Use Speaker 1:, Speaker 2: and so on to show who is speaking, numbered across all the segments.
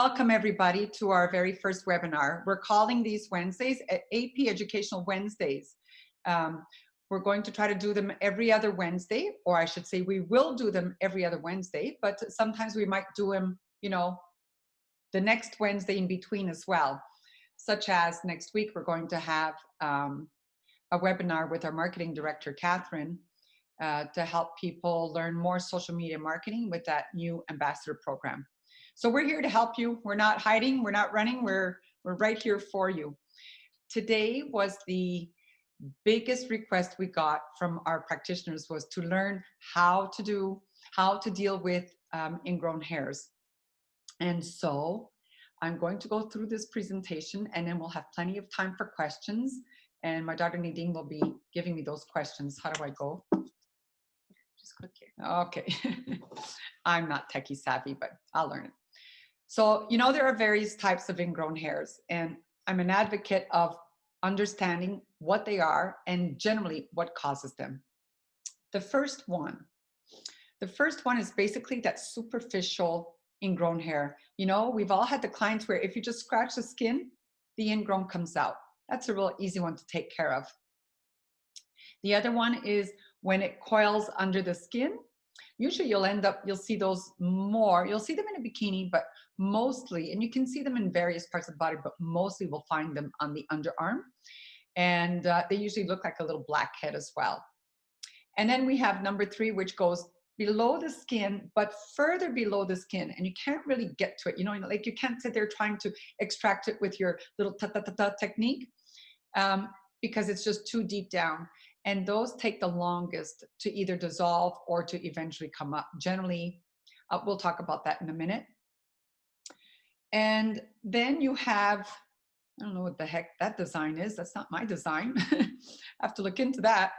Speaker 1: Welcome everybody to our very first webinar. We're calling these Wednesdays AP Educational Wednesdays. We're going to try to do them every other Wednesday, or I should say we will do them every other Wednesday, but sometimes we might do them, the next Wednesday in between as well. Such as next week, we're going to have a webinar with our marketing director, Catherine, to help people learn more social media marketing with that new ambassador program. So we're here to help you. We're not hiding, we're not running, we're right here for you. Today was the biggest request we got from our practitioners was to learn how to deal with ingrown hairs. And so I'm going to go through this presentation and then we'll have plenty of time for questions. And my daughter Nadine will be giving me those questions. How do I go? Just click here. Okay. I'm not techie savvy, but I'll learn it. So, there are various types of ingrown hairs, and I'm an advocate of understanding what they are and generally what causes them. The first one is basically that superficial ingrown hair. We've all had the clients where if you just scratch the skin, the ingrown comes out. That's a real easy one to take care of. The other one is when it coils under the skin. Usually you'll see those more. You'll see them in a bikini, but mostly, and you can see them in various parts of the body, but mostly we'll find them on the underarm. And they usually look like a little blackhead as well. And then we have number 3, which goes below the skin, but further below the skin. And you can't really get to it. Like you can't sit there trying to extract it with your little ta-ta-ta-ta technique because it's just too deep down. And those take the longest to either dissolve or to eventually come up. Generally, we'll talk about that in a minute. And then you have, I don't know what the heck that design is. That's not my design. I have to look into that.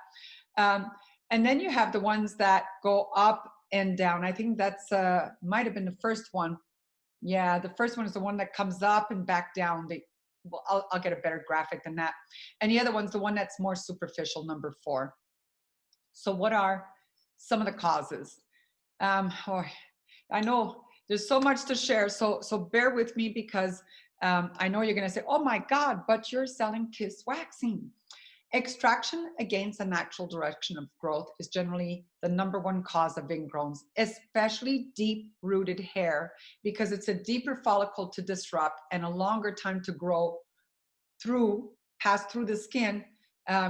Speaker 1: And then you have the ones that go up and down. I think that's might have been the first one. Yeah, the first one is the one that comes up and back down. Well, I'll get a better graphic than that. And the other one's the one that's more superficial, number 4. So what are some of the causes? I know there's so much to share, so bear with me because I know you're going to say, oh my God, but you're selling kiss waxing. Extraction against the natural direction of growth is generally the number 1 cause of ingrowns, especially deep-rooted hair, because it's a deeper follicle to disrupt and a longer time to grow pass through the skin,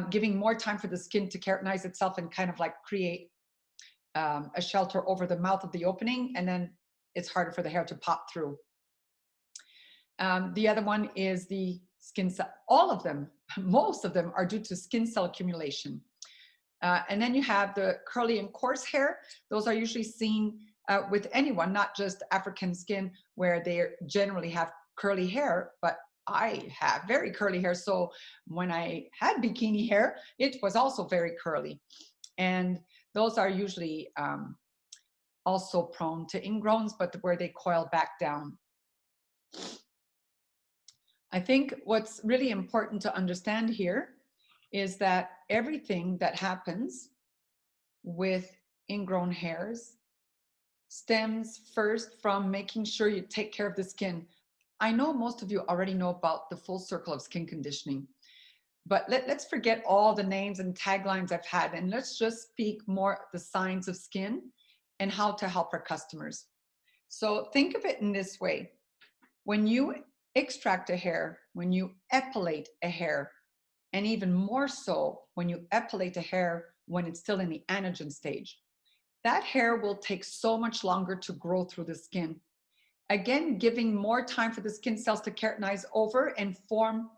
Speaker 1: giving more time for the skin to keratinize itself and kind of like create a shelter over the mouth of the opening, and then it's harder for the hair to pop through. The other one is the skin cell. All of them, most of them are due to skin cell accumulation. And then you have the curly and coarse hair. Those are usually seen with anyone, not just African skin, where they generally have curly hair, but I have very curly hair. So when I had bikini hair, it was also very curly. And those are usually also prone to ingrowns, but where they coil back down. I think what's really important to understand here is that everything that happens with ingrown hairs stems first from making sure you take care of the skin. I know most of you already know about the full circle of skin conditioning, but let's forget all the names and taglines I've had, and let's just speak more the signs of skin and how to help our customers. So think of it in this way. When you extract a hair, when you epilate a hair, and even more so when you epilate a hair when it's still in the anagen stage, that hair will take so much longer to grow through the skin. Again, giving more time for the skin cells to keratinize over and form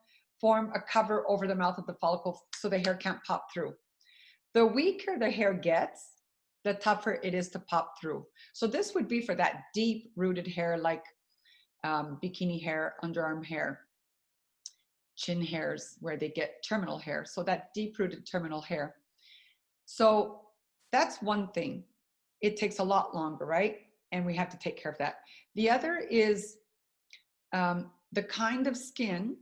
Speaker 1: a cover over the mouth of the follicle so the hair can't pop through. The weaker the hair gets, the tougher it is to pop through. So this would be for that deep-rooted hair like bikini hair, underarm hair, chin hairs where they get terminal hair. So that deep-rooted terminal hair. So that's one thing. It takes a lot longer, right? And we have to take care of that. The other is the kind of skin,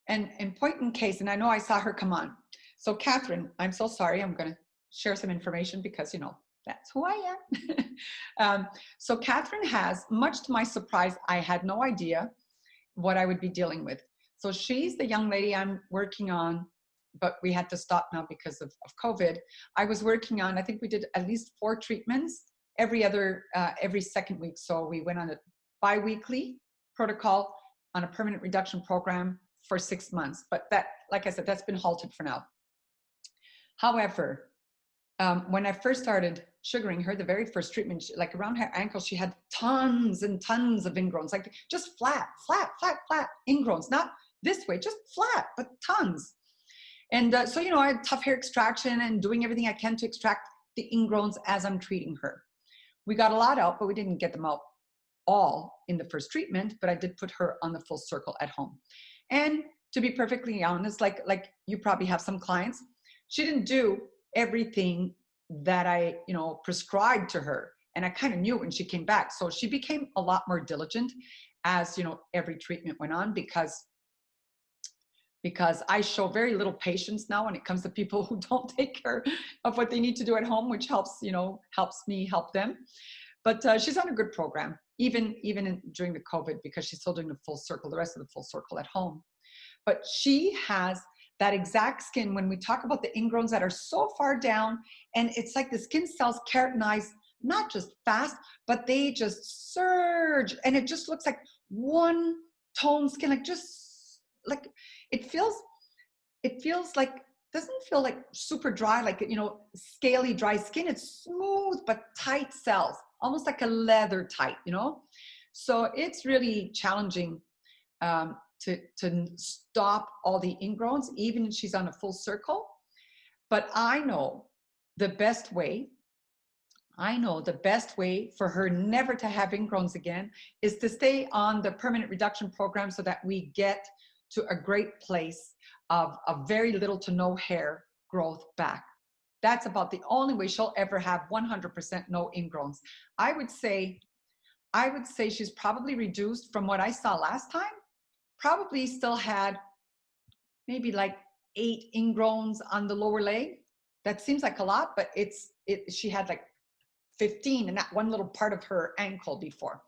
Speaker 1: and point in case, and I know I saw her come on. So Catherine, I'm so sorry. I'm going to share some information because, That's who I am. So Catherine has, much to my surprise, I had no idea what I would be dealing with. So she's the young lady I'm working on, but we had to stop now because of COVID. I was working on, I think we did at least 4 treatments every second week. So we went on a bi-weekly protocol on a permanent reduction program for 6 months. But that, like I said, that's been halted for now. However, when I first started sugaring her, the very first treatment, like around her ankle, she had tons and tons of ingrowns, like just flat ingrowns, not this way, just flat, but tons. And so, you know, I had tough hair extraction and doing everything I can to extract the ingrowns as I'm treating her. We got a lot out, but we didn't get them out all in the first treatment, but I did put her on the full circle at home. And to be perfectly honest, like you probably have some clients, she didn't do everything that I, you know, prescribed to her. And I kind of knew when she came back. So she became a lot more diligent as, you know, every treatment went on, because I show very little patience now when it comes to people who don't take care of what they need to do at home, which helps, you know, helps me help them. But she's on a good program, even during the COVID, because she's still doing the full circle, the rest of the full circle at home. But she has that exact skin. When we talk about the ingrowns that are so far down, and it's like the skin cells keratinize, not just fast, but they just surge, and it just looks like one tone skin, like just like it feels like, doesn't feel like super dry, like, you know, scaly dry skin. It's smooth but tight cells, almost like a leather tight, you know. So it's really challenging to stop all the ingrowns, even if she's on a full circle. But I know the best way for her never to have ingrowns again is to stay on the permanent reduction program, so that we get to a great place of very little to no hair growth back. That's about the only way she'll ever have 100% no ingrowns. I would say she's probably reduced from what I saw last time. Probably still had maybe like 8 ingrowns on the lower leg. That seems like a lot, but she had like 15 in that one little part of her ankle before.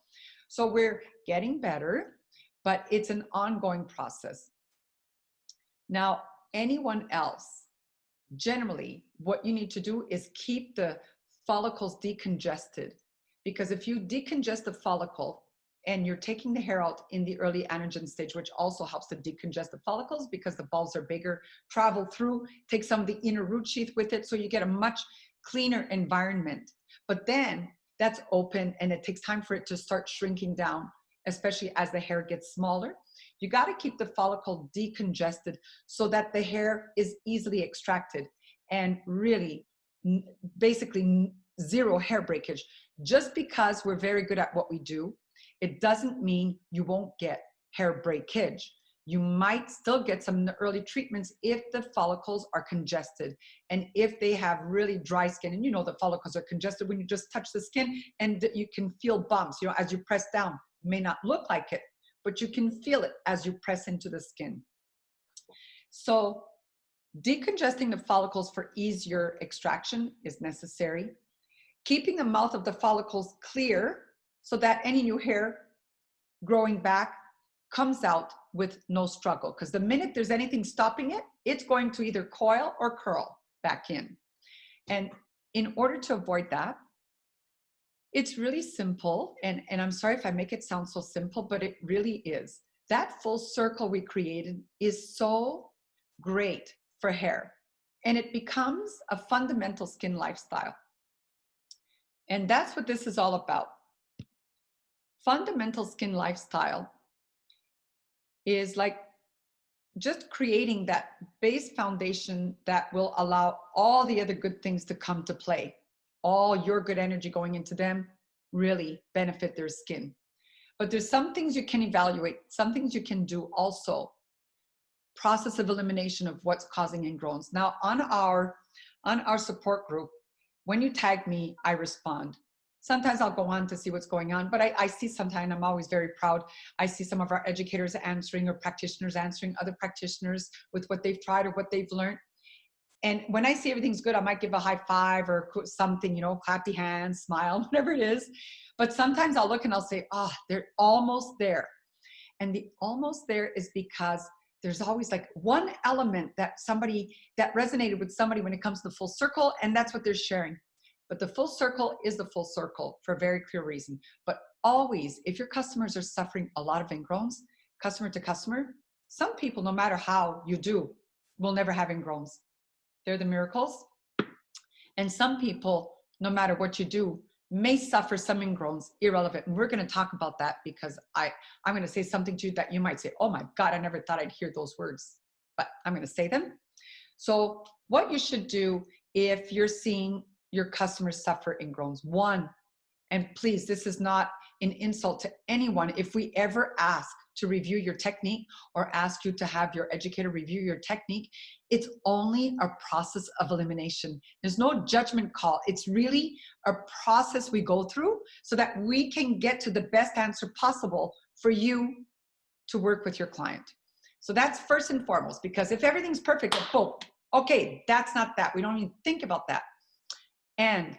Speaker 1: So we're getting better, but it's an ongoing process. Now, anyone else, generally, what you need to do is keep the follicles decongested, because if you decongest the follicle and you're taking the hair out in the early anagen stage, which also helps to decongest the follicles because the bulbs are bigger, travel through, take some of the inner root sheath with it, so you get a much cleaner environment. But then that's open, and it takes time for it to start shrinking down, especially as the hair gets smaller. You got to keep the follicle decongested so that the hair is easily extracted, and really basically zero hair breakage. Just because we're very good at what we do, it doesn't mean you won't get hair breakage. You might still get some in the early treatments if the follicles are congested and if they have really dry skin. And you know the follicles are congested when you just touch the skin, and you can feel bumps, you know, as you press down. It may not look like it, but you can feel it as you press into the skin. So decongesting the follicles for easier extraction is necessary. Keeping the mouth of the follicles clear so that any new hair growing back comes out with no struggle, because the minute there's anything stopping it, it's going to either coil or curl back in. And in order to avoid that, it's really simple, and I'm sorry if I make it sound so simple, but it really is. That full circle we created is so great for hair, and it becomes a fundamental skin lifestyle. And that's what this is all about. Fundamental skin lifestyle is like just creating that base foundation that will allow all the other good things to come to play. All your good energy going into them really benefit their skin. But there's some things you can evaluate, some things you can do also. Process of elimination of what's causing ingrowns. Now on our support group, when you tag me, I respond. Sometimes I'll go on to see what's going on, but I see sometimes, I'm always very proud, I see some of our educators answering or practitioners answering other practitioners with what they've tried or what they've learned. And when I see everything's good, I might give a high five or something, clappy hands, smile, whatever it is. But sometimes I'll look and I'll say, oh, they're almost there. And the almost there is because there's always like one element that resonated with somebody when it comes to the full circle, and that's what they're sharing. But the full circle is the full circle for a very clear reason. But always, if your customers are suffering a lot of ingrowns, customer to customer, some people, no matter how you do, will never have ingrowns. They're the miracles. And some people, no matter what you do, may suffer some ingrowns, irrelevant. And we're going to talk about that because I'm going to say something to you that you might say, oh my God, I never thought I'd hear those words, but I'm going to say them. So what you should do if you're seeing your customers suffer ingrowns, one, and please, this is not an insult to anyone. If we ever ask to review your technique or ask you to have your educator review your technique, it's only a process of elimination. There's no judgment call. It's really a process we go through so that we can get to the best answer possible for you to work with your client. So that's first and foremost, because if everything's perfect, boom, okay, that's not that. We don't even think about that. And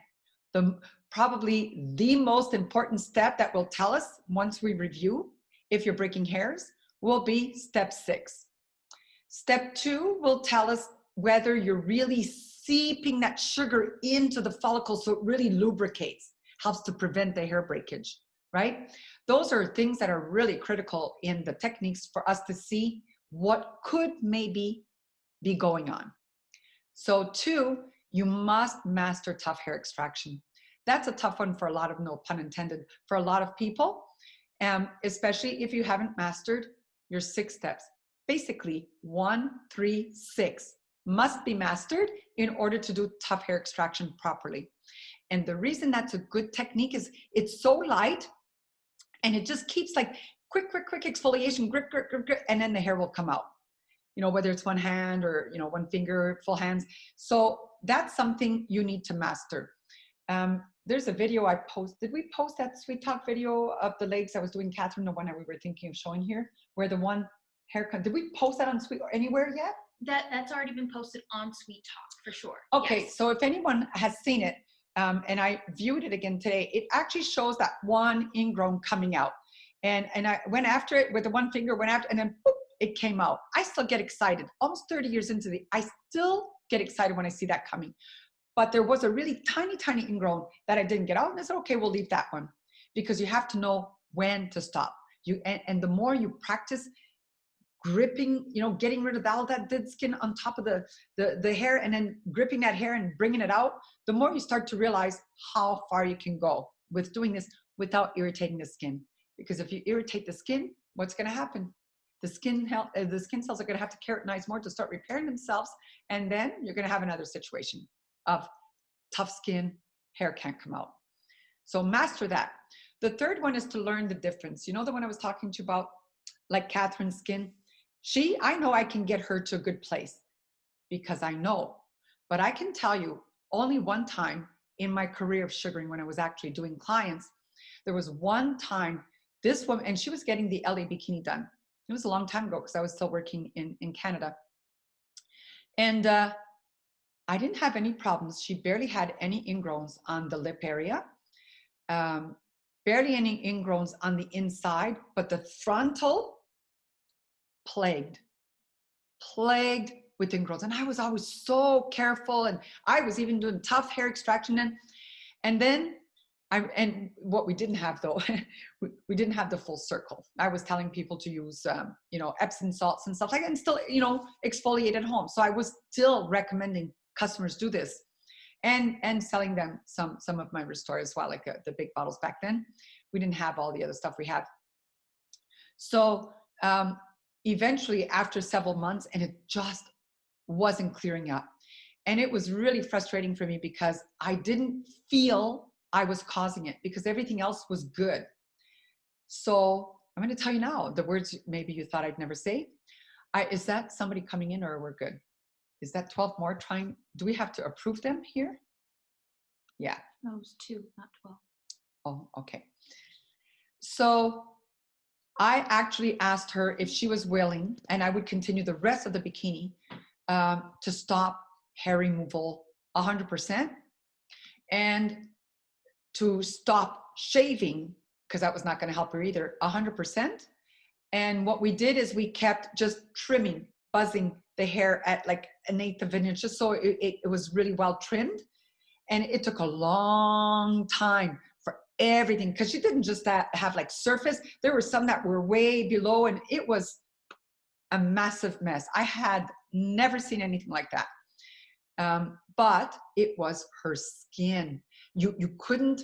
Speaker 1: probably the most important step that will tell us once we review if you're breaking hairs will be step 6. Step 2 will tell us whether you're really seeping that sugar into the follicle so it really lubricates, helps to prevent the hair breakage, right? Those are things that are really critical in the techniques for us to see what could maybe be going on. So 2, you must master tough hair extraction. That's a tough one for a lot of, no pun intended, for a lot of people, especially if you haven't mastered your 6 steps. Basically, 1, 3, 6 must be mastered in order to do tough hair extraction properly. And the reason that's a good technique is it's so light and it just keeps like quick exfoliation, grip, and then the hair will come out. Whether it's one hand or, one finger, full hands. So that's something you need to master. There's a video I posted. Did we post that Sweet Talk video of the legs I was doing, Catherine, the one that we were thinking of showing here, where the one haircut, did we post that on Sweet or anywhere yet?
Speaker 2: That's already been posted on Sweet Talk for sure.
Speaker 1: Okay,
Speaker 2: yes.
Speaker 1: So if anyone has seen it, and I viewed it again today, it actually shows that one ingrown coming out. And I went after it with the one finger, and then boop, it came out. I still get excited. Almost 30 years into I still get excited when I see that coming. But there was a really tiny ingrown that I didn't get out. And I said, okay, we'll leave that one, because you have to know when to stop. And the more you practice gripping, getting rid of all that dead skin on top of the hair, and then gripping that hair and bringing it out, the more you start to realize how far you can go with doing this without irritating the skin. Because if you irritate the skin, what's going to happen? The skin cells are going to have to keratinize more to start repairing themselves. And then you're going to have another situation of tough skin, hair can't come out. So master that. The third one is to learn the difference. The one I was talking to you about, like Catherine's skin? I know I can get her to a good place because I know. But I can tell you only one time in my career of sugaring, when I was actually doing clients, there was one time this woman, and she was getting the LA bikini done. It was a long time ago because I was still working in Canada. And I didn't have any problems. She barely had any ingrowns on the lip area, barely any ingrowns on the inside, but the frontal, plagued with ingrowns. And I was always so careful, and I was even doing tough hair extraction. And then and what we didn't have though, we didn't have the full circle. I was telling people to use, Epsom salts and stuff like that, and still, exfoliate at home. So I was still recommending customers do this, and selling them some of my Restore as well, like the big bottles back then. We didn't have all the other stuff we have. So eventually, after several months, and it just wasn't clearing up. And it was really frustrating for me because I didn't feel I was causing it, because everything else was good. So I'm going to tell you now the words maybe you thought I'd never say. Is that somebody coming in, or we're good? Is that 12 more trying? Do we have to approve them here? Yeah.
Speaker 2: No, it was 2, not 12.
Speaker 1: Oh, okay. So I actually asked her if she was willing, and I would continue the rest of the bikini, to stop hair removal 100%, and to stop shaving, because that was not going to help her either, 100%. And what we did is we kept just trimming, buzzing the hair at like 1/8 of an inch, just so it was really well trimmed. And it took a long time for everything, because she didn't just have like surface. There were some that were way below, and it was a massive mess. I had never seen anything like that. But it was her skin. You couldn't,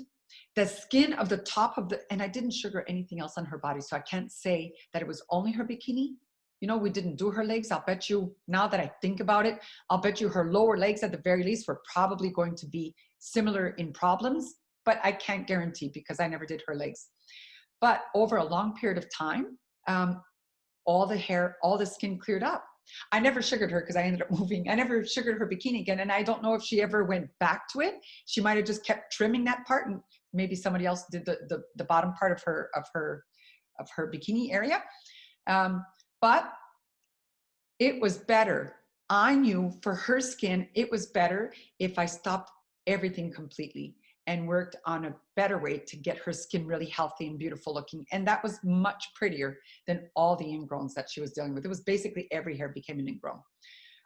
Speaker 1: the skin of the top of the, and I didn't sugar anything else on her body, so I can't say that it was only her bikini. You know, we didn't do her legs. I'll bet you, now that I think about it, I'll bet you her lower legs at the very least were probably going to be similar in problems, but I can't guarantee because I never did her legs. But over a long period of time, all the hair, all the skin cleared up. I never sugared her because I ended up moving. I never sugared her bikini again. And I don't know if she ever went back to it. She might've just kept trimming that part, and maybe somebody else did the bottom part of her bikini area. But it was better. I knew for her skin, it was better if I stopped everything completely and worked on a better way to get her skin really healthy and beautiful looking. And that was much prettier than all the ingrowns that she was dealing with. It was basically every hair became an ingrown.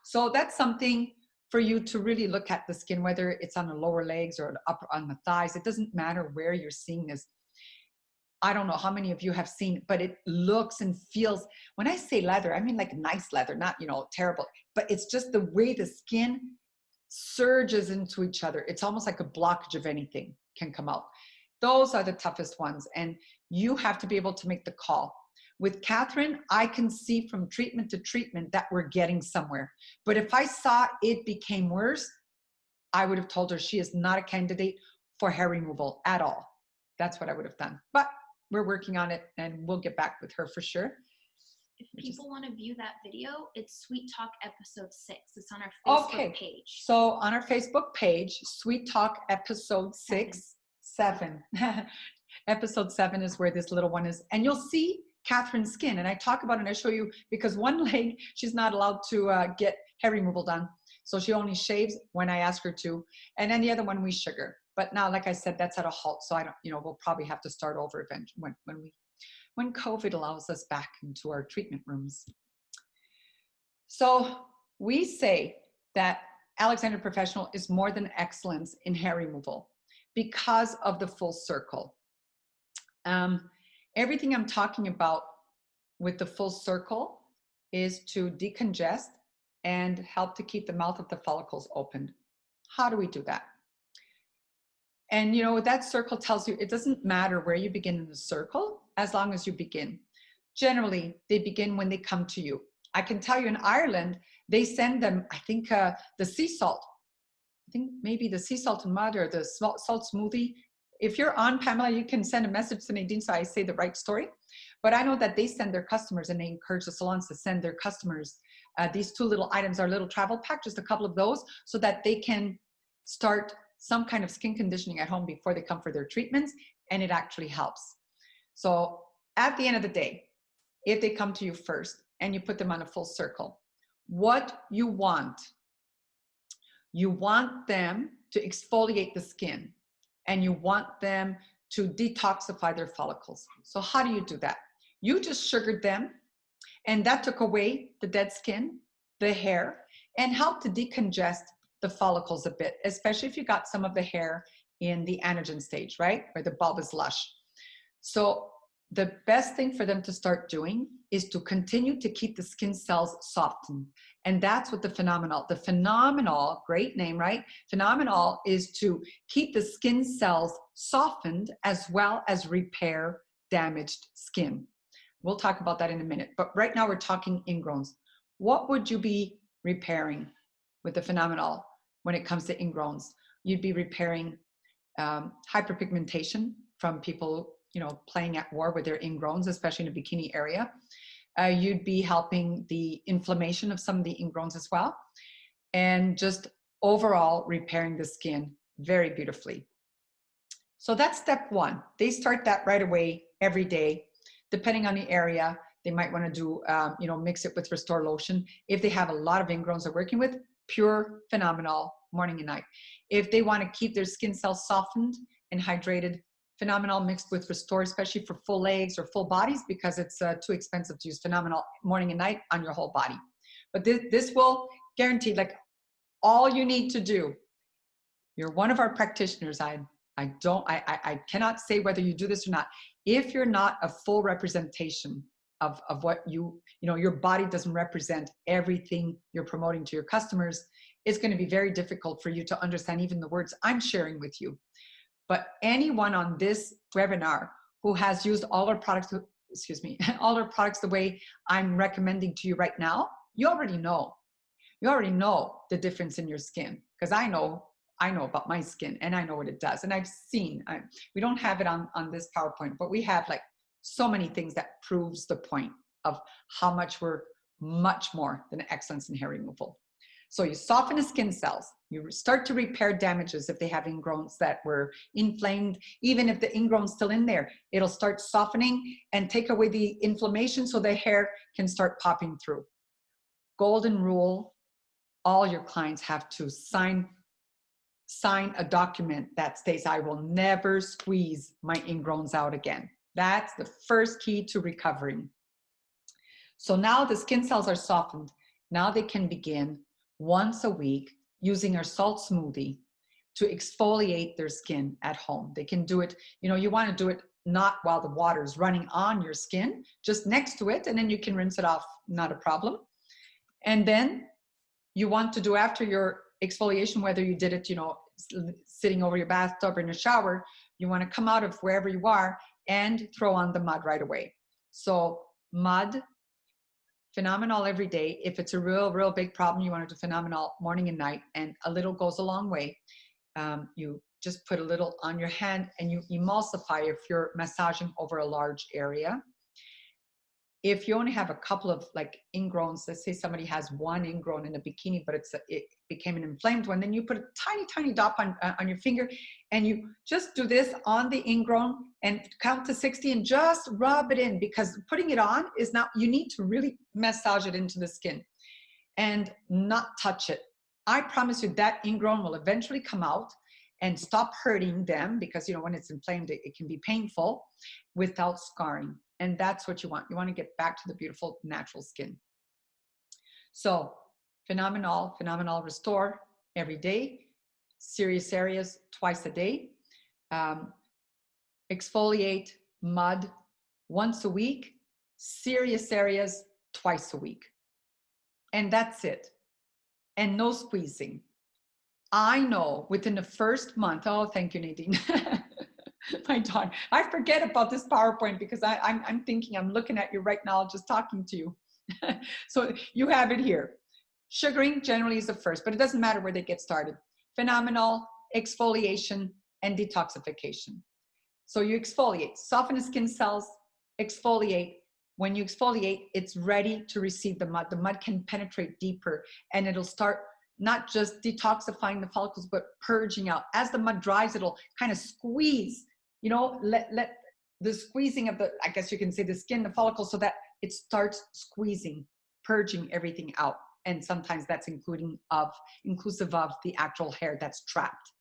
Speaker 1: So that's something for you to really look at the skin, whether it's on the lower legs or on the thighs. It doesn't matter where you're seeing this. I don't know how many of you have seen, but it looks and feels, when I say leather, I mean like nice leather, not, you know, terrible, but it's just the way the skin surges into each other. It's almost like a blockage of anything can come out. Those are the toughest ones. And you have to be able to make the call. With Catherine, I can see from treatment to treatment that we're getting somewhere. But if I saw it became worse, I would have told her she is not a candidate for hair removal at all. That's what I would have done. But we're working on it, and we'll get back with her for sure.
Speaker 2: If people want to view that video, it's Sweet Talk episode 6. It's on our Facebook page.
Speaker 1: So on our Facebook page, Sweet Talk episode 7. Episode 7 is where this little one is. And you'll see Catherine's skin. And I talk about it and I show you, because one leg, she's not allowed to get hair removal done. So she only shaves when I ask her to. And then the other one we sugar. But now, like I said, that's at a halt. So I don't, you know, we'll probably have to start over eventually when COVID allows us back into our treatment rooms. So we say that Alexander Professional is more than excellence in hair removal because of the full circle. Everything I'm talking about with the full circle is to decongest and help to keep the mouth of the follicles open. How do we do that? And, you know, that circle tells you it doesn't matter where you begin in the circle, as long as you begin. Generally, they begin when they come to you. I can tell you in Ireland, they send them, I think, the sea salt. I think maybe the sea salt and mud or the salt smoothie. If you're on, Pamela, you can send a message to Nadine so I say the right story. But I know that they send their customers, and they encourage the salons to send their customers these 2 little items, our little travel pack, just a couple of those, so that they can start some kind of skin conditioning at home before they come for their treatments, and it actually helps. So at the end of the day, if they come to you first and you put them on a full circle, what you want them to exfoliate the skin, and you want them to detoxify their follicles. So how do you do that? You just sugared them, and that took away the dead skin, the hair, and helped to decongest the follicles a bit, especially if you got some of the hair in the anagen stage, right? Where the bulb is lush. So the best thing for them to start doing is to continue to keep the skin cells softened. And that's what the phenomenal, great name, right? Phenomenal is to keep the skin cells softened as well as repair damaged skin. We'll talk about that in a minute. But right now we're talking ingrowns. What would you be repairing with the phenomenal when it comes to ingrowns? You'd be repairing hyperpigmentation from people, you know, playing at war with their ingrowns, especially in the bikini area. You'd be helping the inflammation of some of the ingrowns as well. And just overall repairing the skin very beautifully. So that's step 1. They start that right away every day. Depending on the area, they might want to do, you know, mix it with Restore Lotion. If they have a lot of ingrowns they're working with, pure phenomenal morning and night. If they want to keep their skin cells softened and hydrated, phenomenal mixed with restore, especially for full legs or full bodies, because it's too expensive to use phenomenal morning and night on your whole body. But this will guarantee, like, all you need to do. You're one of our practitioners. I cannot say whether you do this or not. If you're not a full representation of what your body doesn't represent everything you're promoting to your customers, it's going to be very difficult for you to understand even the words I'm sharing with you. But anyone on this webinar who has used all our products, all our products the way I'm recommending to you right now, you already know. You already know the difference in your skin, because I know about my skin and I know what it does. And I've seen, we don't have it on this PowerPoint, but we have like so many things that proves the point of how much we're much more than excellence in hair removal. So you soften the skin cells, you start to repair damages if they have ingrowns that were inflamed. Even if the ingrown's still in there, it'll start softening and take away the inflammation so the hair can start popping through. Golden rule, all your clients have to sign a document that states, I will never squeeze my ingrowns out again. That's the first key to recovering. So now the skin cells are softened. Now they can begin once a week using our salt smoothie to exfoliate their skin at home. They can do it, you want to do it not while the water is running on your skin, just next to it, and then you can rinse it off, not a problem. And then you want to do after your exfoliation, whether you did it, sitting over your bathtub or in a shower, you want to come out of wherever you are and throw on the mud right away. So mud, phenomenal every day. If it's a real big problem, you want to do phenomenal morning and night, and a little goes a long way. You just put a little on your hand and you emulsify if you're massaging over a large area. If you only have a couple of like ingrowns, let's say somebody has one ingrown in a bikini, but it became an inflamed one, then you put a tiny dot on your finger and you just do this on the ingrown and count to 60 and just rub it in, because putting it on is not, you need to really massage it into the skin and not touch it. I promise you that ingrown will eventually come out and stop hurting them, because when it's inflamed, it can be painful, without scarring. And that's what you want. You want to get back to the beautiful natural skin. So phenomenal restore every day, serious areas twice a day, exfoliate mud once a week, serious areas twice a week. And that's it. And no squeezing. I know within the first month, oh, thank you, Nadine. My daughter, I forget about this PowerPoint because I'm thinking, I'm looking at you right now, just talking to you. So you have it here. Sugaring generally is the first, but it doesn't matter where they get started. Phenomenal, exfoliation, and detoxification. So you exfoliate, soften the skin cells, exfoliate. When you exfoliate, it's ready to receive the mud. The mud can penetrate deeper and it'll start not just detoxifying the follicles, but purging out. As the mud dries, it'll kind of squeeze, let the squeezing of the, I guess you can say, the skin, the follicle, so that it starts squeezing, purging everything out. And sometimes that's inclusive of the actual hair that's trapped.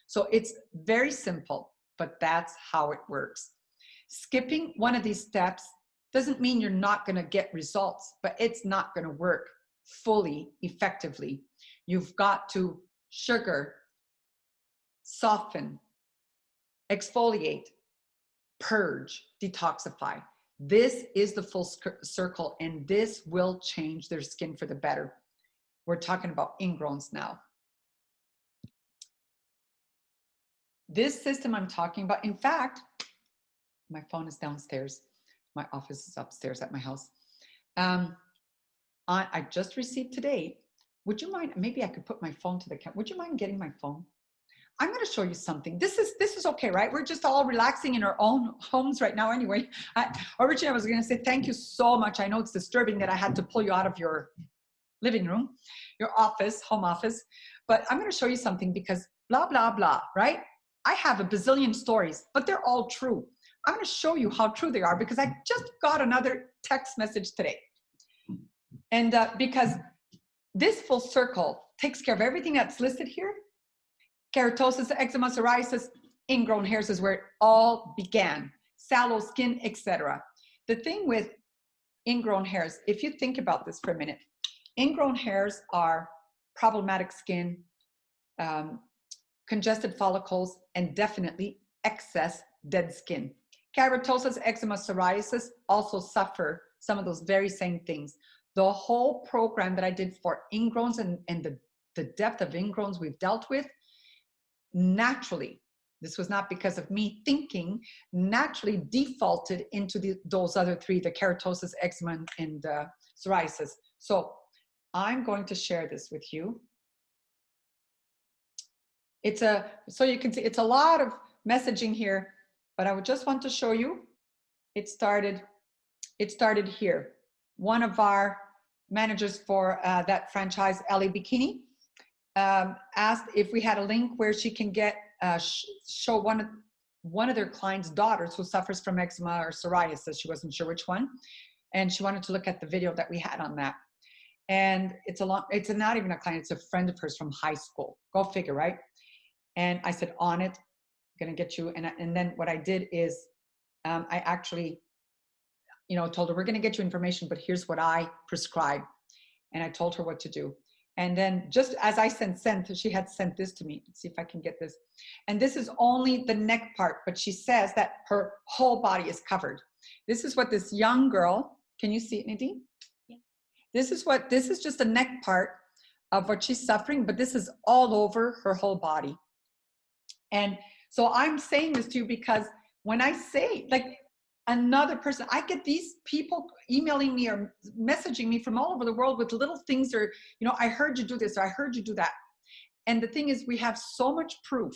Speaker 1: So it's very simple, but that's how it works. Skipping one of these steps doesn't mean you're not going to get results, but it's not going to work fully effectively. You've got to sugar, soften, exfoliate, purge, detoxify. This is the full circle, and this will change their skin for the better. We're talking about ingrowns now. This system I'm talking about, in fact, my phone is downstairs. My office is upstairs at my house. I just received today. Would you mind, maybe I could put my phone to the camera. Would you mind getting my phone? I'm going to show you something. This is okay, right? We're just all relaxing in our own homes right now anyway. Originally, I was going to say thank you so much. I know it's disturbing that I had to pull you out of your living room, your office, home office, but I'm going to show you something because blah, blah, blah, right? I have a bazillion stories, but they're all true. I'm going to show you how true they are because I just got another text message today. And because this full circle takes care of everything that's listed here. Keratosis, eczema, psoriasis, ingrown hairs is where it all began. Sallow skin, etc. The thing with ingrown hairs, if you think about this for a minute, ingrown hairs are problematic skin, congested follicles, and definitely excess dead skin. Keratosis, eczema, psoriasis also suffer some of those very same things. The whole program that I did for ingrowns and the depth of ingrowns we've dealt with, naturally, this was not because of me thinking, naturally defaulted into those other three, the keratosis, eczema, and psoriasis. So I'm going to share this with you. So you can see it's a lot of messaging here, but I would just want to show you. It started here. One of our managers for that franchise, Ellie Bikini, asked if we had a link where she can get show one of their clients' daughters who suffers from eczema or psoriasis. She wasn't sure which one, and she wanted to look at the video that we had on that. And it's not even a client, it's a friend of hers from high school. Go figure, right? And I said, on it, I'm gonna get you. And then what I did is I actually, told her, we're gonna get you information, but here's what I prescribe. And I told her what to do. And then just as I sent, she had sent this to me. Let's see if I can get this. And this is only the neck part, but she says that her whole body is covered. This is what this young girl, can you see it, Nadine? Yeah. This is just the neck part of what she's suffering, but this is all over her whole body. And so I'm saying this to you because when I say, like, another person, I get these people emailing me or messaging me from all over the world with little things, or, I heard you do this, or I heard you do that. And the thing is, we have so much proof.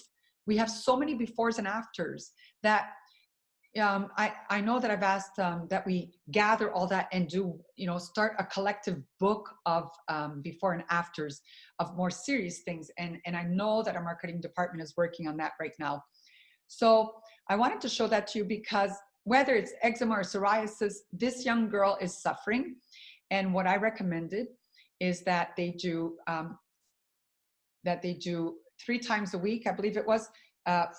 Speaker 1: We have so many befores and afters that I know that I've asked that we gather all that and do, start a collective book of before and afters of more serious things. And I know that our marketing department is working on that right now. So I wanted to show that to you because whether it's eczema or psoriasis, this young girl is suffering. And what I recommended is that they do 3 times a week, I believe it was,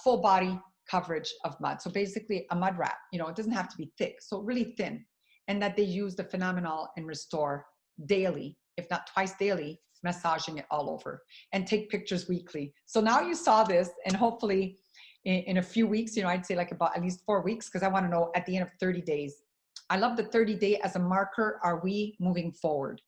Speaker 1: full body coverage of mud. So basically a mud wrap, it doesn't have to be thick, so really thin. And that they use the Phenomenal and Restore daily, if not twice daily, massaging it all over, and take pictures weekly. So now you saw this, and hopefully in a few weeks, I'd say like about at least 4 weeks, because I want to know at the end of 30 days. I love the 30 day as a marker. Are we moving forward?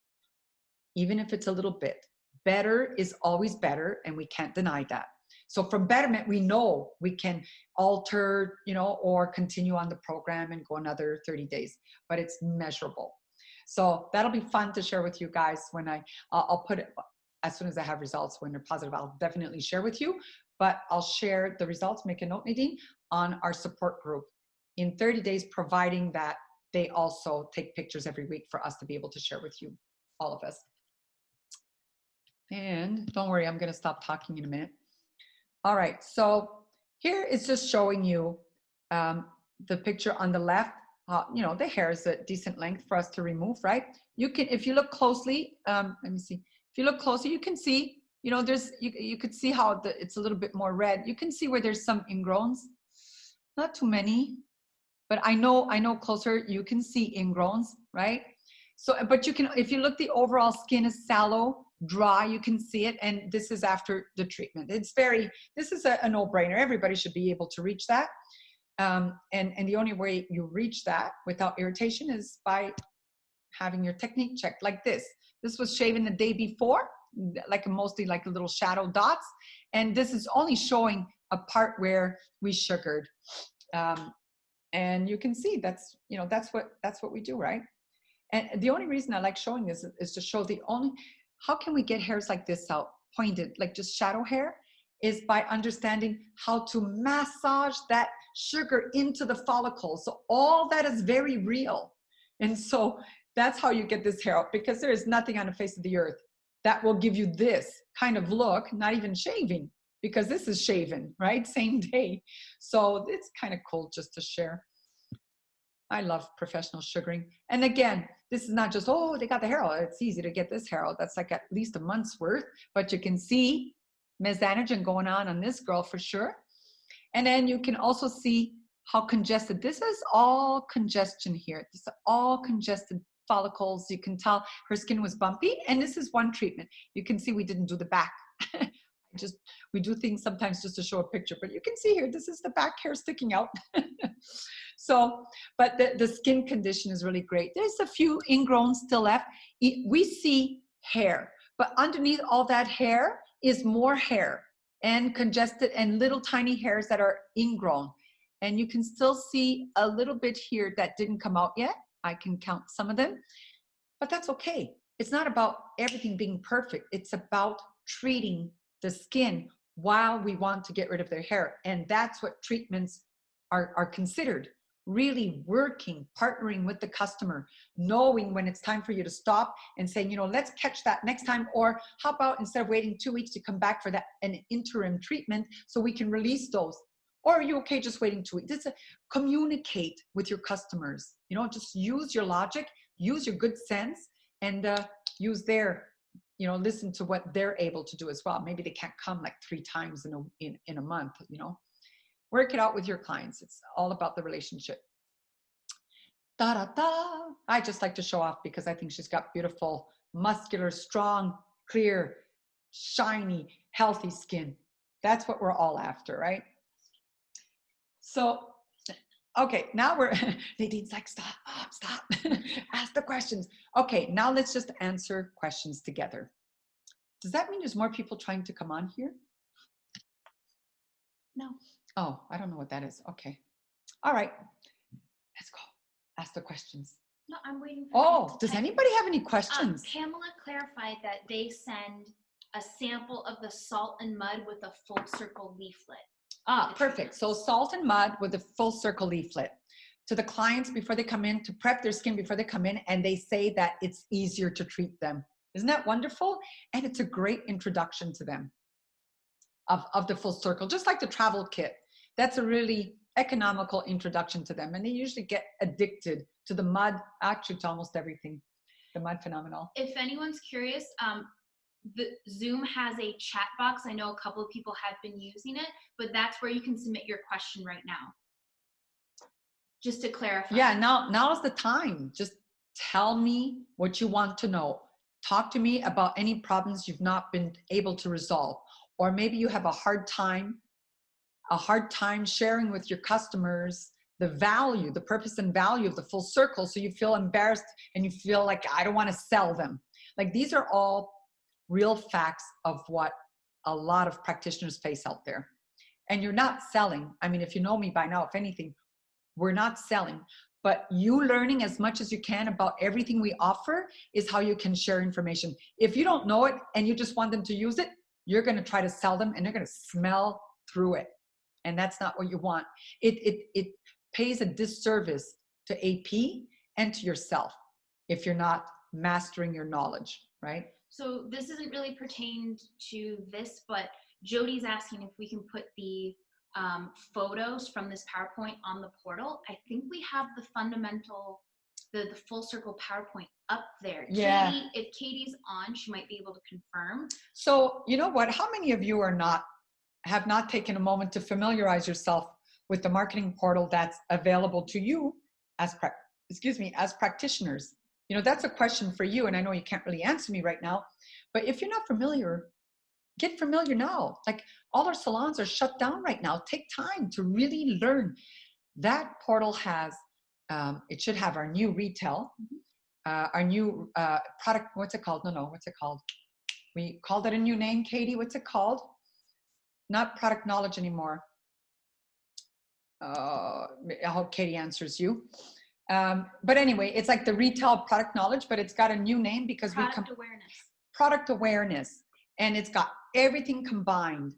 Speaker 1: Even if it's a little bit. Better is always better, and we can't deny that. So from betterment, we know we can alter, or continue on the program and go another 30 days, but it's measurable. So that'll be fun to share with you guys when I'll put it, as soon as I have results, when they're positive, I'll definitely share with you. But I'll share the results, make a note, Nadine, on our support group in 30 days, providing that they also take pictures every week for us to be able to share with you, all of us. And don't worry, I'm going to stop talking in a minute. All right, so here is just showing you the picture on the left. The hair is a decent length for us to remove, right? You can, if you look closely, let me see. If you look closely, you can see, you could see how it's a little bit more red. You can see where there's some ingrowns, not too many, but I know closer, you can see ingrowns, right? So, but you can, if you look, the overall skin is sallow, dry, you can see it. And this is after the treatment. This is a no-brainer. Everybody should be able to reach that. And the only way you reach that without irritation is by having your technique checked like this. This was shaven the day before, mostly like little shadow dots. And this is only showing a part where we sugared. And you can see that's what we do, right? And the only reason I like showing this is to show how can we get hairs like this out, pointed, like just shadow hair, is by understanding how to massage that sugar into the follicles. So all that is very real. And so that's how you get this hair out, because there is nothing on the face of the earth that will give you this kind of look, not even shaving, because this is shaven, right? Same day. So it's kind of cool just to share. I love professional sugaring. And again, this is not just, oh, they got the hair oil. It's easy to get this hair oil. That's like at least a month's worth. But you can see mesoanogen going on this girl for sure. And then you can also see how congested. This is all congestion here. This is all congested follicles. You can tell her skin was bumpy. And this is one treatment. You can see we didn't do the back. We do things sometimes just to show a picture, but you can see here, this is the back hair sticking out. So, but the skin condition is really great. There's a few ingrown still left. We see hair, but underneath all that hair is more hair and congested and little tiny hairs that are ingrown. And you can still see a little bit here that didn't come out yet. I can count some of them, but that's okay. It's not about everything being perfect. It's about treating the skin while we want to get rid of their hair. And that's what treatments are considered. Really working, partnering with the customer, knowing when it's time for you to stop and saying, you know, let's catch that next time. Or how about instead of waiting 2 weeks to come back for an interim treatment so we can release those? Or are you okay just waiting 2 weeks? Just communicate with your customers. You know, just use your logic, use your good sense, and use their, you know, listen to what they're able to do as well. Maybe they can't come like 3 times in a month, you know. Work it out with your clients. It's all about the relationship. Da da da. I just like to show off because I think she's got beautiful, muscular, strong, clear, shiny, healthy skin. That's what we're all after, right? So, okay, now Nadine's like, stop, ask the questions. Okay, now let's just answer questions together. Does that mean there's more people trying to come on here?
Speaker 2: No.
Speaker 1: Oh, I don't know what that is. Okay. All right. Let's go. Ask the questions.
Speaker 2: No, I'm waiting for
Speaker 1: does anybody have any questions?
Speaker 2: Pamela clarified that they send a sample of the salt and mud with a full circle leaflet.
Speaker 1: Ah, perfect. So salt and mud with a full circle leaflet to the clients before they come in, to prep their skin before they come in, and they say that it's easier to treat them. Isn't that wonderful? And it's a great introduction to them of the full circle, just like the travel kit. That's a really economical introduction to them. And they usually get addicted to the mud, actually to almost everything, the mud phenomenon.
Speaker 2: If anyone's curious, the Zoom has a chat box. I know a couple of people have been using it, but that's where you can submit your question right now. Just to clarify.
Speaker 1: Yeah, now is the time. Just tell me what you want to know. Talk to me about any problems you've not been able to resolve, or maybe you have a hard time sharing with your customers the value, the purpose and value of the full circle. So you feel embarrassed and you feel like, I don't want to sell them. Like, these are all real facts of what a lot of practitioners face out there. And you're not selling. I mean, if you know me by now, if anything, we're not selling, but you learning as much as you can about everything we offer is how you can share information. If you don't know it and you just want them to use it, you're going to try to sell them and they're going to smell through it. And that's not what you want. It pays a disservice to AP and to yourself if you're not mastering your knowledge, right?
Speaker 2: So this isn't really pertained to this, but Jody's asking if we can put the photos from this PowerPoint on the portal. I think we have the fundamental, the full circle PowerPoint up there.
Speaker 1: Yeah.
Speaker 2: Katie, if Katie's on, she might be able to confirm.
Speaker 1: So you know what? How many of you have not taken a moment to familiarize yourself with the marketing portal that's available to you as practitioners? You know, that's a question for you, and I know you can't really answer me right now, but if you're not familiar, get familiar now. Like, all our salons are shut down right now. Take time to really learn. That portal has, it should have our new retail, our new product. What's it called? What's it called? We called it a new name, Katie. What's it called? Not product knowledge anymore. I hope Katie answers you. But anyway, it's like the retail product knowledge, but it's got a new name because product awareness. And it's got everything combined.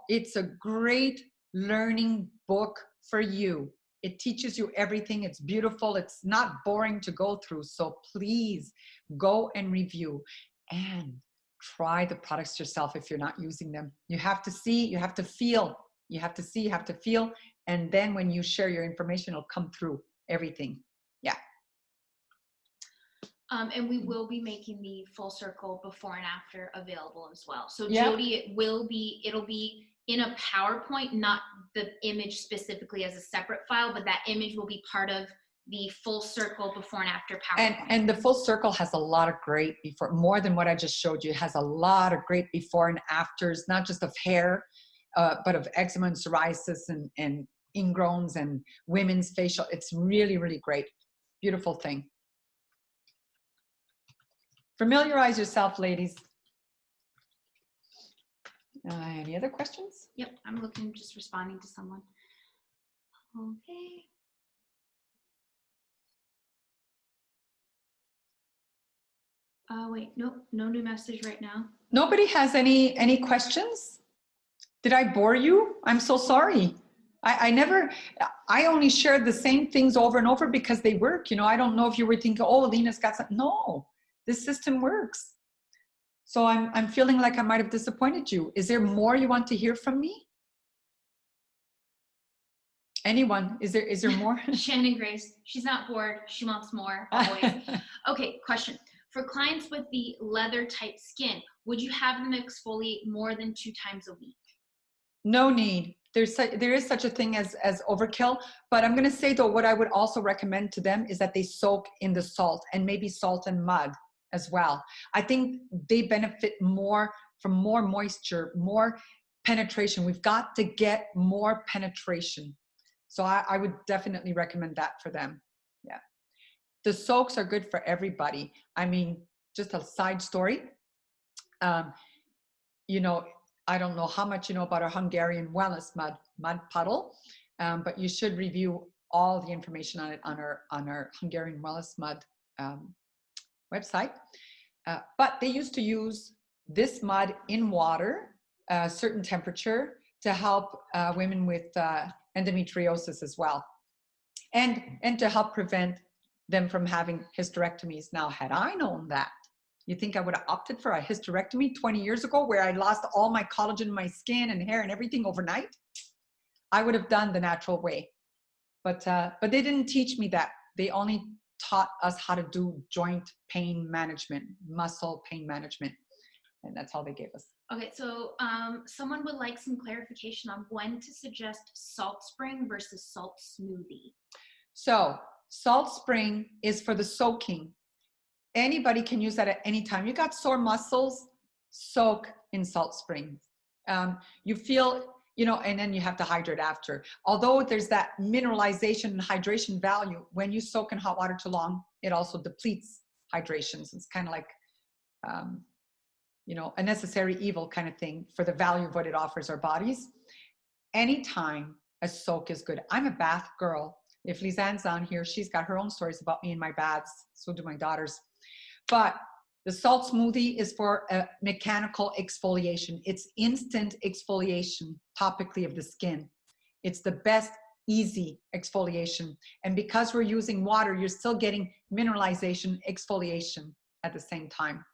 Speaker 1: It's a great learning book for you. It teaches you everything. It's beautiful. It's not boring to go through. So please go and review and try the products yourself if you're not using them. You have to see, you have to feel, you have to see, you have to feel. And then when you share your information, it'll come through. everything. Yeah.
Speaker 2: And we will be making the full circle before and after available as well. So
Speaker 1: Yeah.
Speaker 2: Jody, it'll be in a PowerPoint, not the image specifically as a separate file, but that image will be part of the full circle before and after PowerPoint.
Speaker 1: And the full circle has a lot of great before, more than what I just showed you. It has a lot of great before and afters, not just of hair, but of eczema and psoriasis and ingrowns and women's facial. It's really, really great. Beautiful thing. Familiarize yourself, ladies. Any other questions?
Speaker 2: Yep, I'm looking, just responding to someone. Okay. Wait, nope, no new message right now.
Speaker 1: Nobody has any questions? Did I bore you? I'm so sorry. I only shared the same things over and over because they work. You know, I don't know if you were thinking, oh, Alina's got something. No, this system works. So I'm feeling like I might have disappointed you. Is there more you want to hear from me? Anyone? Is there more?
Speaker 2: Shannon Grace, she's not bored. She wants more, always. Okay, question. For clients with the leather type skin, would you have them exfoliate more than 2 times a week?
Speaker 1: No need. There is such a thing as overkill, but I'm going to say though, what I would also recommend to them is that they soak in the salt, and maybe salt and mud as well. I think they benefit more from more moisture, more penetration. We've got to get more penetration. So I would definitely recommend that for them. Yeah. The soaks are good for everybody. I mean, just a side story. You know, I don't know how much you know about our Hungarian wellness mud puddle, but you should review all the information on it on our Hungarian wellness mud website. But they used to use this mud in water, a certain temperature, to help women with endometriosis as well, and to help prevent them from having hysterectomies. Now, had I known that, you think I would have opted for a hysterectomy 20 years ago where I lost all my collagen in my skin and hair and everything overnight? I would have done the natural way. But they didn't teach me that. They only taught us how to do joint pain management, muscle pain management. And that's all they gave us.
Speaker 2: Okay, so someone would like some clarification on when to suggest salt spring versus salt smoothie.
Speaker 1: So salt spring is for the soaking. Anybody can use that at any time. You got sore muscles, soak in salt spring. You feel, you know, and then you have to hydrate after. Although there's that mineralization and hydration value, when you soak in hot water too long, it also depletes hydration. So it's kind of like, you know, a necessary evil kind of thing for the value of what it offers our bodies. Anytime a soak is good. I'm a bath girl. If Lisanne's on here, she's got her own stories about me and my baths. So do my daughters. But the salt smoothie is for a mechanical exfoliation. It's instant exfoliation topically of the skin. It's the best easy exfoliation. And because we're using water, you're still getting mineralization, exfoliation at the same time.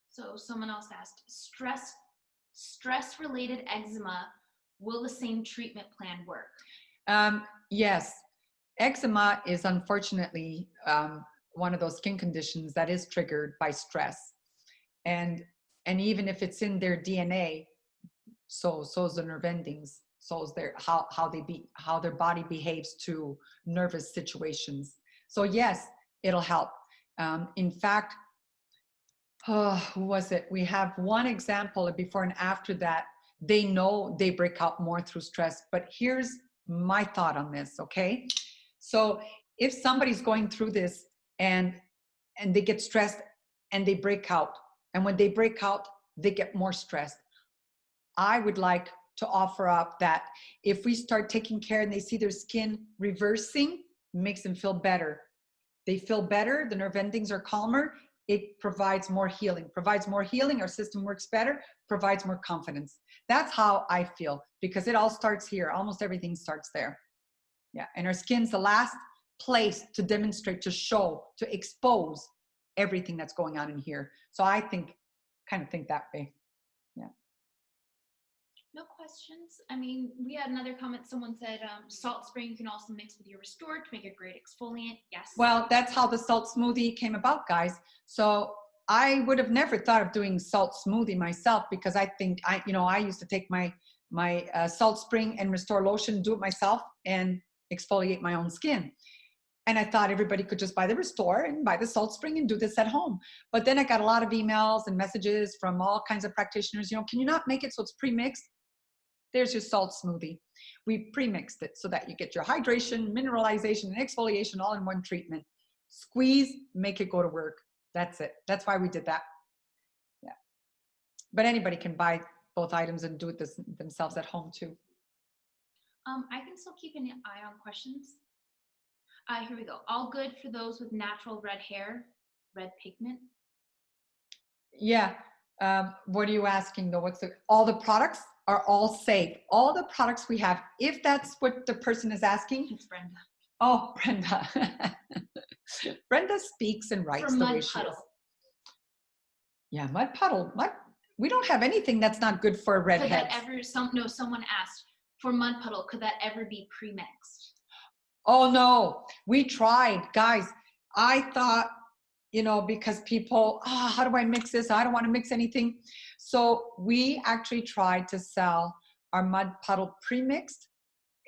Speaker 2: So someone else asked, stress-related eczema, will the same treatment plan work?
Speaker 1: Yes. Eczema is unfortunately one of those skin conditions that is triggered by stress. And even if it's in their DNA, so's the nerve endings, so's how their body behaves to nervous situations. So yes, it'll help. In fact, who was it? We have one example of before and after that. They know they break out more through stress. But here's my thought on this, okay? So if somebody's going through this and they get stressed and they break out, and when they break out, they get more stressed, I would like to offer up that if we start taking care and they see their skin reversing, it makes them feel better. They feel better, the nerve endings are calmer, it provides more healing. Provides more healing, our system works better, provides more confidence. That's how I feel, because it all starts here. Almost everything starts there. Yeah, and our skin's the last place to demonstrate, to show, to expose everything that's going on in here. So I kind of think that way. Yeah.
Speaker 2: No questions. I mean, we had another comment. Someone said salt spray you can also mix with your Restore to make a great exfoliant. Yes.
Speaker 1: Well, that's how the salt smoothie came about, guys. So I would have never thought of doing salt smoothie myself, because I think I used to take my salt spring and Restore lotion, do it myself, and exfoliate my own skin. And I thought everybody could just buy the Restore and buy the Salt Spring and do this at home. But then I got a lot of emails and messages from all kinds of practitioners, can you not make it so it's pre-mixed? There's your salt smoothie. We pre-mixed it so that you get your hydration, mineralization, and exfoliation all in one treatment. Squeeze, make it go to work. That's it. That's why we did that. Yeah. But anybody can buy both items and do it themselves at home too.
Speaker 2: I can still keep an eye on questions. Here we go. All good for those with natural red hair, red pigment?
Speaker 1: Yeah. What are you asking though? All the products are all safe. All the products we have, if that's what the person is asking.
Speaker 2: It's Brenda.
Speaker 1: Oh, Brenda. Brenda speaks and writes
Speaker 2: For
Speaker 1: the way
Speaker 2: Mud
Speaker 1: she
Speaker 2: Puddle.
Speaker 1: is. Yeah, Mud Puddle. We don't have anything that's not good for redheads.
Speaker 2: Someone asked, for Mud Puddle, could that ever be pre-mixed?
Speaker 1: Oh no, we tried, guys. I thought, because people, how do I mix this? I don't want to mix anything. So we actually tried to sell our Mud Puddle pre-mixed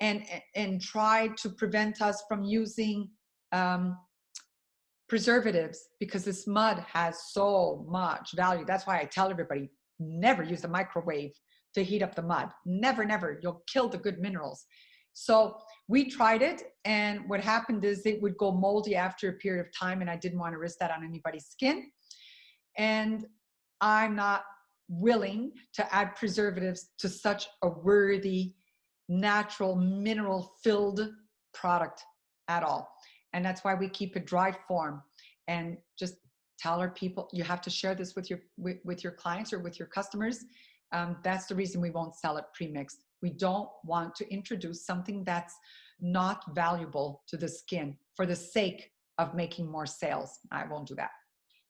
Speaker 1: and tried to prevent us from using preservatives, because this mud has so much value. That's why I tell everybody, never use the microwave to heat up the mud. Never, never. You'll kill the good minerals. So we tried it, and what happened is it would go moldy after a period of time, and I didn't want to risk that on anybody's skin. And I'm not willing to add preservatives to such a worthy, natural, mineral-filled product at all. And that's why we keep a dry form, and just tell our people, you have to share this with your clients or with your customers. That's the reason we won't sell it pre-mixed. We don't want to introduce something that's not valuable to the skin for the sake of making more sales. I won't do that.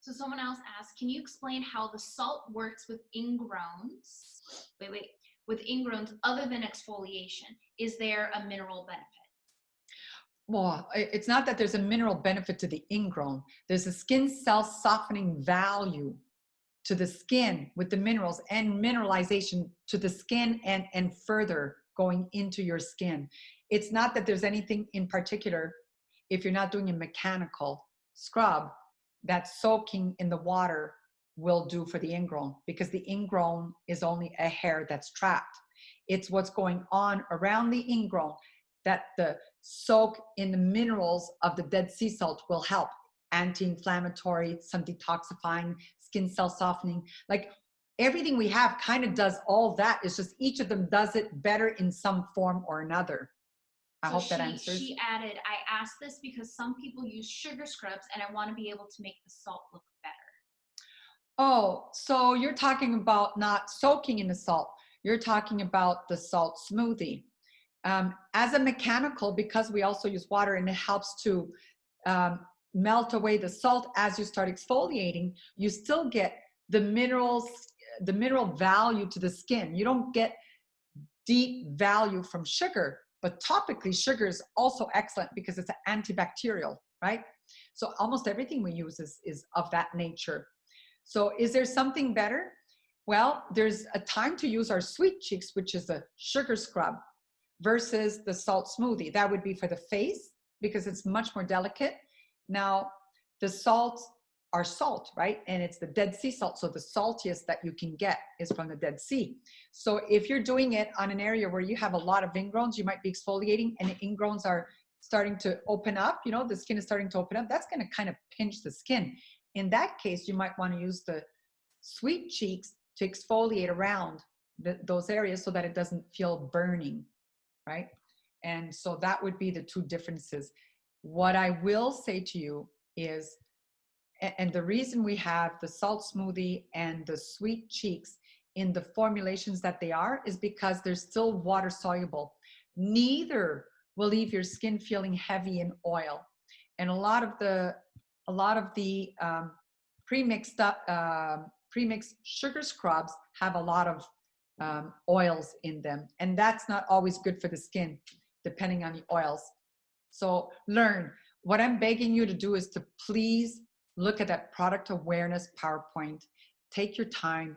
Speaker 2: So someone else asked, can you explain how the salt works with ingrowns? With ingrowns other than exfoliation? Is there a mineral benefit?
Speaker 1: Well, it's not that there's a mineral benefit to the ingrown. There's a skin cell softening value to the skin with the minerals and mineralization to the skin and further going into your skin. It's not that there's anything in particular, if you're not doing a mechanical scrub, that soaking in the water will do for the ingrown, because the ingrown is only a hair that's trapped. It's what's going on around the ingrown that the soak in the minerals of the Dead Sea salt will help. Anti-inflammatory, some detoxifying, skin cell softening, like everything we have kind of does all that. It's just each of them does it better in some form or another. I hope that answers.
Speaker 2: She added, I asked this because some people use sugar scrubs and I want to be able to make the salt look better.
Speaker 1: Oh, so you're talking about not soaking in the salt. You're talking about the salt smoothie. As a mechanical, because we also use water and it helps to melt away the salt as you start exfoliating, you still get the minerals, the mineral value to the skin. You don't get deep value from sugar, but topically sugar is also excellent because it's antibacterial, right? So almost everything we use is of that nature. So is there something better? Well, there's a time to use our Sweet Cheeks, which is a sugar scrub, versus the salt smoothie. That would be for the face because it's much more delicate. Now, the salts are salt, right? And it's the Dead Sea salt. So the saltiest that you can get is from the Dead Sea. So if you're doing it on an area where you have a lot of ingrowns, you might be exfoliating and the ingrowns are starting to open up, the skin is starting to open up, that's going to kind of pinch the skin. In that case, you might want to use the Sweet Cheeks to exfoliate around those areas so that it doesn't feel burning, right? And so that would be the two differences. What I will say to you is, and the reason we have the salt smoothie and the Sweet Cheeks in the formulations that they are is because they're still water soluble. Neither will leave your skin feeling heavy in oil. And a lot of the pre-mixed sugar scrubs have a lot of oils in them. And that's not always good for the skin, depending on the oils. So learn. What I'm begging you to do is to please look at that product awareness PowerPoint. Take your time.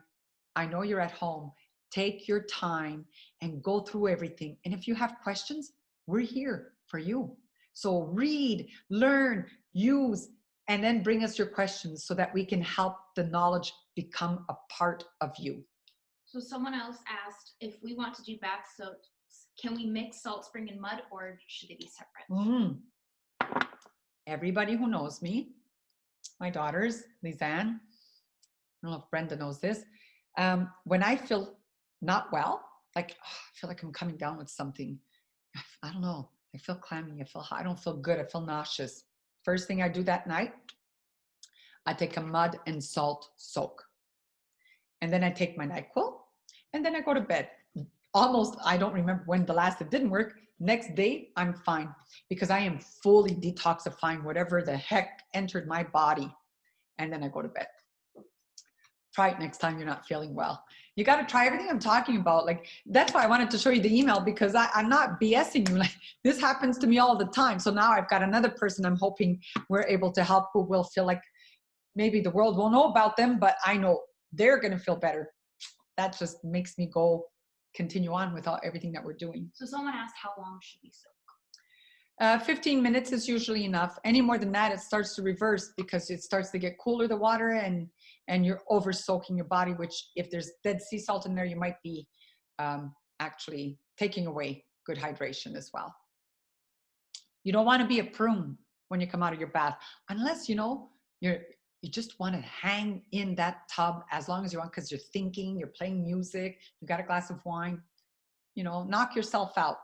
Speaker 1: I know you're at home. Take your time and go through everything. And if you have questions, we're here for you. So read, learn, use, and then bring us your questions so that we can help the knowledge become a part of you.
Speaker 2: So someone else asked, if we want to do bath soaks, can we mix salt spring and mud, or should they be separate?
Speaker 1: Everybody who knows me, my daughters, Lizanne, I don't know if Brenda knows this. When I feel not well, like I feel like I'm coming down with something. I don't know. I feel clammy. I don't feel good. I feel nauseous. First thing I do that night, I take a mud and salt soak. And then I take my NyQuil and then I go to bed. Almost, I don't remember when the last it didn't work. Next day, I'm fine because I am fully detoxifying whatever the heck entered my body. And then I go to bed. Try it next time you're not feeling well. You got to try everything I'm talking about. Like, that's why I wanted to show you the email, because I'm not BSing you. Like, this happens to me all the time. So now I've got another person I'm hoping we're able to help who will feel like maybe the world won't know about them, but I know they're going to feel better. That just makes me continue on with everything that we're doing.
Speaker 2: So someone asked, how long should we soak?
Speaker 1: 15 minutes is usually enough. Any more than that, it starts to reverse because it starts to get cooler, the water, and you're over soaking your body, which if there's dead sea salt in there, you might be actually taking away good hydration as well. You don't want to be a prune when you come out of your bath, unless you just want to hang in that tub as long as you want, because you're thinking, you're playing music, you got a glass of wine, knock yourself out.